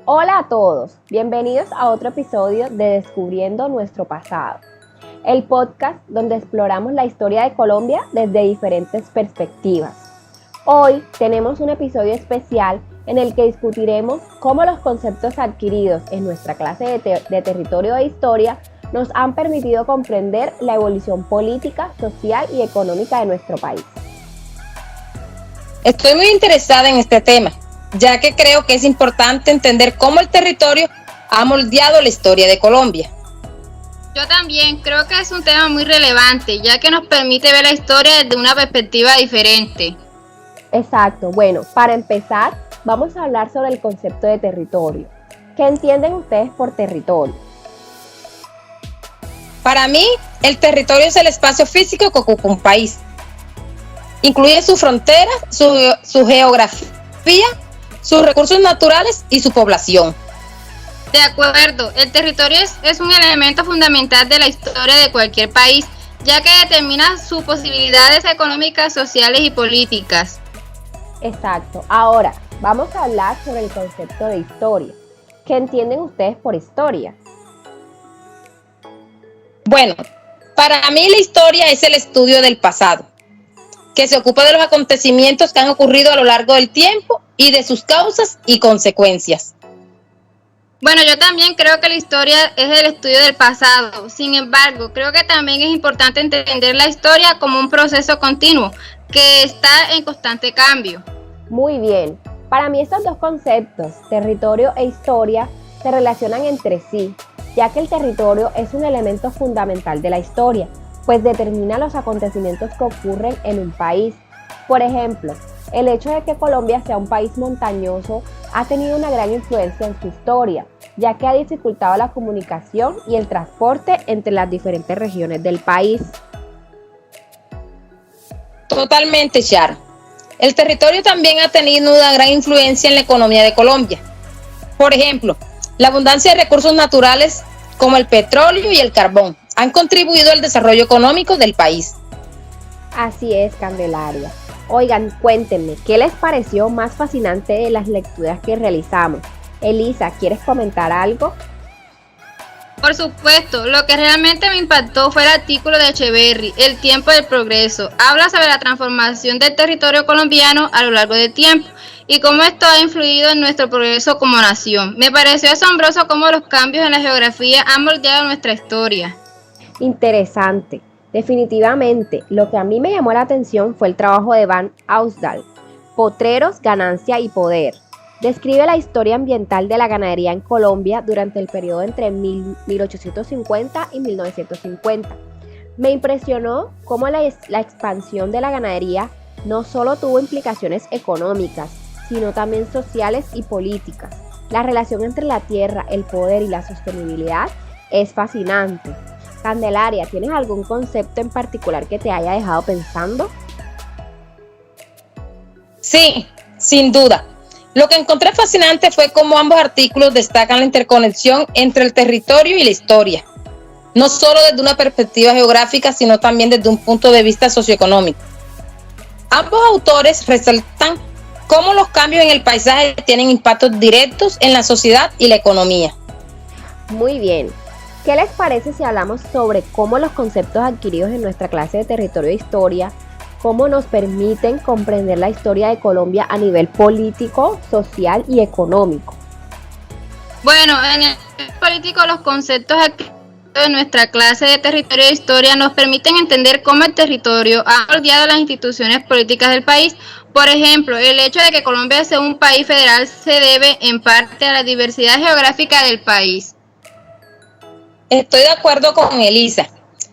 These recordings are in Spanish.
Hola a todos, bienvenidos a otro episodio de Descubriendo Nuestro Pasado, el podcast donde exploramos la historia de Colombia desde diferentes perspectivas. Hoy tenemos un episodio especial en el que discutiremos cómo los conceptos adquiridos en nuestra clase de territorio e historia nos han permitido comprender la evolución política, social y económica de nuestro país. Estoy muy interesada en este tema, ya que creo que es importante entender cómo el territorio ha moldeado la historia de Colombia. Yo también creo que es un tema muy relevante, ya que nos permite ver la historia desde una perspectiva diferente. Exacto, bueno, para empezar, vamos a hablar sobre el concepto de territorio. ¿Qué entienden ustedes por territorio? Para mí, el territorio es el espacio físico que ocupa un país. Incluye sus fronteras, su geografía, sus recursos naturales y su población. De acuerdo, el territorio es un elemento fundamental de la historia de cualquier país, ya que determina sus posibilidades económicas, sociales y políticas. Exacto, ahora vamos a hablar sobre el concepto de historia. ¿Qué entienden ustedes por historia? Bueno, para mí la historia es el estudio del pasado, que se ocupa de los acontecimientos que han ocurrido a lo largo del tiempo y de sus causas y consecuencias. Bueno, yo también creo que la historia es el estudio del pasado. Sin embargo, creo que también es importante entender la historia como un proceso continuo que está en constante cambio. Muy bien, para mí estos dos conceptos, territorio e historia, se relacionan entre sí, ya que el territorio es un elemento fundamental de la historia, pues determina los acontecimientos que ocurren en un país. Por ejemplo, el hecho de que Colombia sea un país montañoso ha tenido una gran influencia en su historia, ya que ha dificultado la comunicación y el transporte entre las diferentes regiones del país. Totalmente, Char. El territorio también ha tenido una gran influencia en la economía de Colombia. Por ejemplo, la abundancia de recursos naturales como el petróleo y el carbón han contribuido al desarrollo económico del país. Así es, Candelaria. Oigan, cuéntenme, ¿qué les pareció más fascinante de las lecturas que realizamos? Elisa, ¿quieres comentar algo? Por supuesto, lo que realmente me impactó fue el artículo de Echeverry, El tiempo del progreso. Habla sobre la transformación del territorio colombiano a lo largo del tiempo y cómo esto ha influido en nuestro progreso como nación. Me pareció asombroso cómo los cambios en la geografía han moldeado nuestra historia. Interesante. Definitivamente, lo que a mí me llamó la atención fue el trabajo de Van Ausdal, Potreros, Ganancia y Poder. Describe la historia ambiental de la ganadería en Colombia durante el periodo entre 1850 y 1950. Me impresionó cómo la expansión de la ganadería no solo tuvo implicaciones económicas, sino también sociales y políticas. La relación entre la tierra, el poder y la sostenibilidad es fascinante. Candelaria, ¿tienes algún concepto en particular que te haya dejado pensando? Sí, sin duda. Lo que encontré fascinante fue cómo ambos artículos destacan la interconexión entre el territorio y la historia, no solo desde una perspectiva geográfica, sino también desde un punto de vista socioeconómico. Ambos autores resaltan cómo los cambios en el paisaje tienen impactos directos en la sociedad y la economía. Muy bien. ¿Qué les parece si hablamos sobre cómo los conceptos adquiridos en nuestra clase de territorio e historia, cómo nos permiten comprender la historia de Colombia a nivel político, social y económico? Bueno, en el político los conceptos adquiridos en nuestra clase de territorio e historia nos permiten entender cómo el territorio ha moldeado las instituciones políticas del país. Por ejemplo, el hecho de que Colombia sea un país federal se debe en parte a la diversidad geográfica del país. Estoy de acuerdo con Elisa.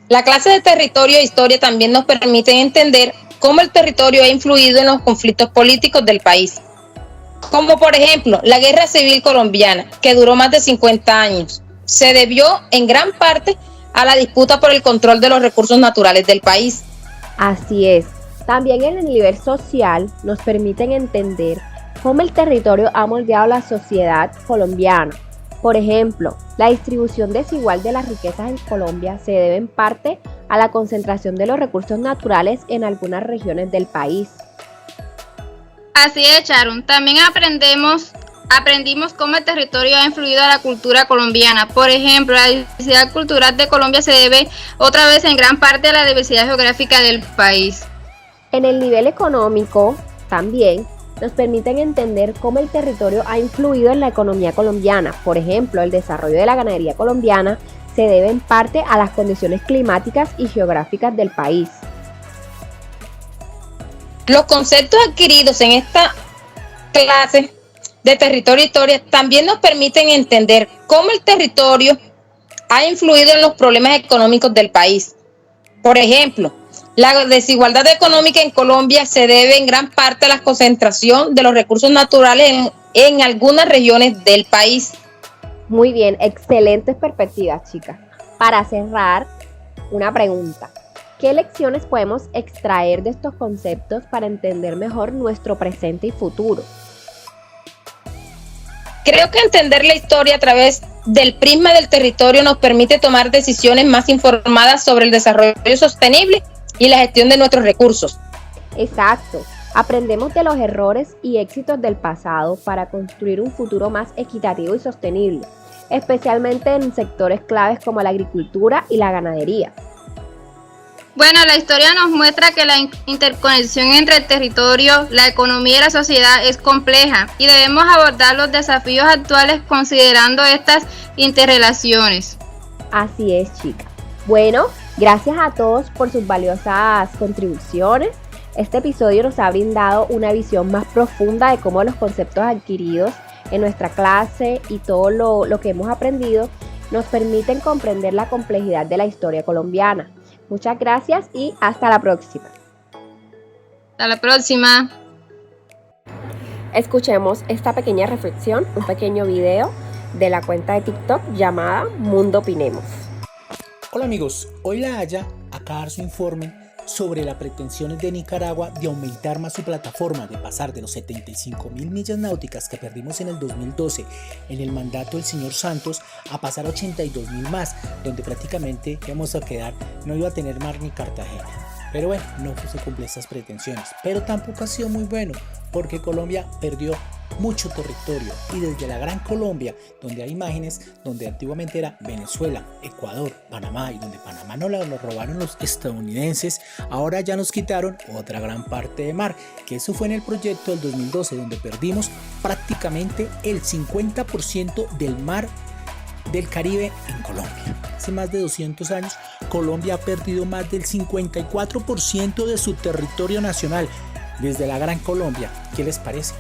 La clase de territorio e historia también nos permite entender cómo el territorio ha influido en los conflictos políticos del país. Como por ejemplo, la Guerra Civil Colombiana, que duró más de 50 años, se debió en gran parte a la disputa por el control de los recursos naturales del país. Así es. También en el nivel social nos permiten entender cómo el territorio ha moldeado la sociedad colombiana. Por ejemplo, la distribución desigual de las riquezas en Colombia se debe en parte a la concentración de los recursos naturales en algunas regiones del país. Así es, Sharon. También aprendemos aprendimos cómo el territorio ha influido a la cultura colombiana. Por ejemplo, la diversidad cultural de Colombia se debe otra vez en gran parte a la diversidad geográfica del país. En el nivel económico, también nos permiten entender cómo el territorio ha influido en la economía colombiana. Por ejemplo, el desarrollo de la ganadería colombiana se debe en parte a las condiciones climáticas y geográficas del país. Los conceptos adquiridos en esta clase de territorio e historia también nos permiten entender cómo el territorio ha influido en los problemas económicos del país. Por ejemplo, la desigualdad económica en Colombia se debe en gran parte a la concentración de los recursos naturales en algunas regiones del país. Muy bien, excelentes perspectivas, chicas. Para cerrar, una pregunta. ¿Qué lecciones podemos extraer de estos conceptos para entender mejor nuestro presente y futuro? Creo que entender la historia a través del prisma del territorio nos permite tomar decisiones más informadas sobre el desarrollo sostenible y la gestión de nuestros recursos. Exacto. Aprendemos de los errores y éxitos del pasado para construir un futuro más equitativo y sostenible, especialmente en sectores claves como la agricultura y la ganadería. Bueno, la historia nos muestra que la interconexión entre el territorio, la economía y la sociedad es compleja y debemos abordar los desafíos actuales considerando estas interrelaciones. Así es, chicas. Bueno, gracias a todos por sus valiosas contribuciones. Este episodio nos ha brindado una visión más profunda de cómo los conceptos adquiridos en nuestra clase y todo lo que hemos aprendido nos permiten comprender la complejidad de la historia colombiana. Muchas gracias y hasta la próxima. Hasta la próxima. Escuchemos esta pequeña reflexión, un pequeño video de la cuenta de TikTok llamada Mundo Opinemos. Hola amigos, hoy la Haya acaba de dar su informe sobre las pretensiones de Nicaragua de aumentar más su plataforma, de pasar de los 75.000 millas náuticas que perdimos en el 2012 en el mandato del señor Santos a pasar a 82.000 más, donde prácticamente íbamos a quedar, no iba a tener mar ni Cartagena. Pero bueno, no se cumplen estas pretensiones, pero tampoco ha sido muy bueno porque Colombia perdió mucho territorio y desde la Gran Colombia, donde hay imágenes donde antiguamente era Venezuela, Ecuador, Panamá y donde Panamá nos robaron los estadounidenses, ahora ya nos quitaron otra gran parte de mar, que eso fue en el proyecto del 2012 donde perdimos prácticamente el 50% del mar del Caribe en Colombia. Hace más de 200 años Colombia ha perdido más del 54% de su territorio nacional desde la Gran Colombia. ¿Qué les parece?